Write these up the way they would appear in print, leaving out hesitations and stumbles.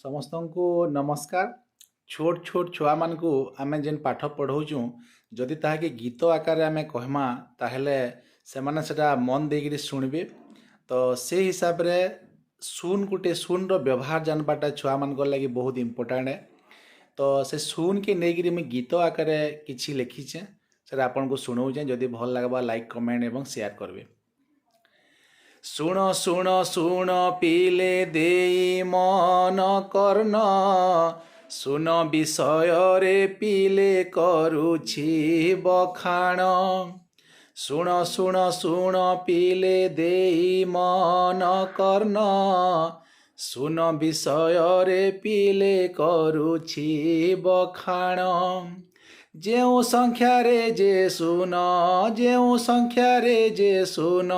समस्त को नमस्कार। छोट छोट छुआ मान को आमे जेन पाठ पढ़ाऊँ जदि ताके गीत आकार आमे कहमा ताहेले से माने सेटा मन देगिरी शुणबे। तो से हिसाब रे सुन गुटे सुन रो व्यवहार जानबाटा छुआ मान लगी बहुत इम्पोर्टाट है। तो से सुन के नेगिरी मैं गीत आकार किछि लिखीचे से आपन को सुनाऊे। जदि भल लगवा लाइक कमेंट एवं शेयर करबे। शुण शुण शुण पीले देई मन कर्ण सुन विषय रे पीले करुछि बखाण। शुण शुण शुण पीले देई मन कर्ण सुन विषय रे पीले करुछि बखाण। जेउ संख्या रे जे सुन जेउ संख्या रे जे सुन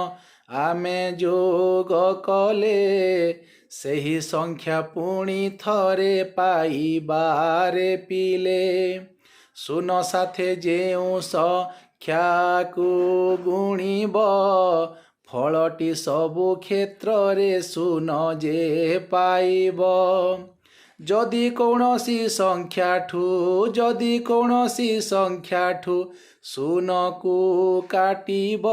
आमे जोग कले सही संख्या पुणी थरे पाइबारे पीले। सुन साथे जेउ संख्या को गुणिब फलटी सबु क्षेत्र रे सुन जे पाइब। जदि कौनसी संख्या ठू सुन को काटिब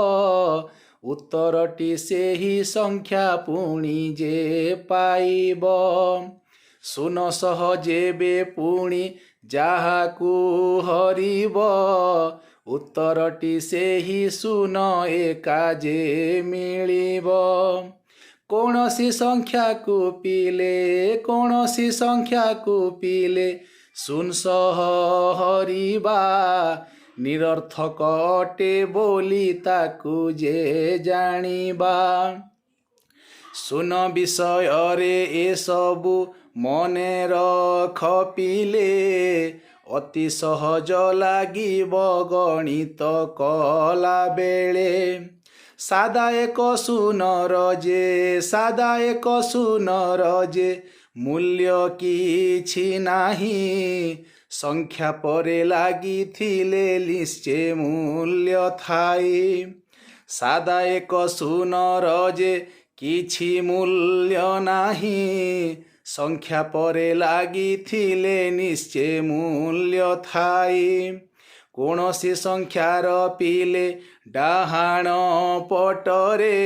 उत्तरटी से ही संख्या पुणी जे पाइब। सुन सहजेबे पुणी जहा को हरिब उत्तरटी से ही सुन एका जे मिलिब। कौनसी संख्या को पीले सुन सह हरिबा निरर्थक अटे बोली ताकू जे जानिबा। सुन विषय रे ए सबु मने रख पीले अति सहज लागिब गणित कला बेले। सादा एक सुनर जे मूल्य किछि नाही संख्या परे लागी थिले निश्चय मूल्य थाई। सादा एक सुनर जे किछि मूल्य नाही संख्या परे लागी थिले निश्चय मूल्य थाई। कौनसी संख्यार पीले डाहाण पटरे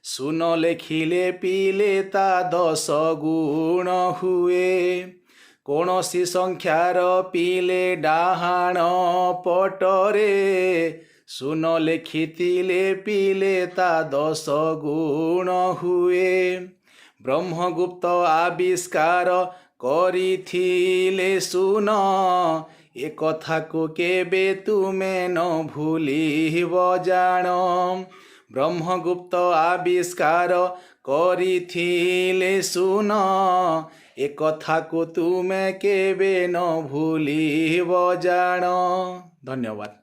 सुन लेखिले पीले ता 10 गुण हुए। कौनसी संख्यार पीले डाहाण पटरे सुन लेखिथिले पीले ता 10 गुण हुए। ब्रह्मगुप्त आविष्कार करिथिले सुन ए कथा को केबे तुमे न भूलिब जान। ब्रह्मगुप्त आविष्कार करिथिले सुन ए कथा को तुमे केबे न भूलिब जान। धन्यवाद।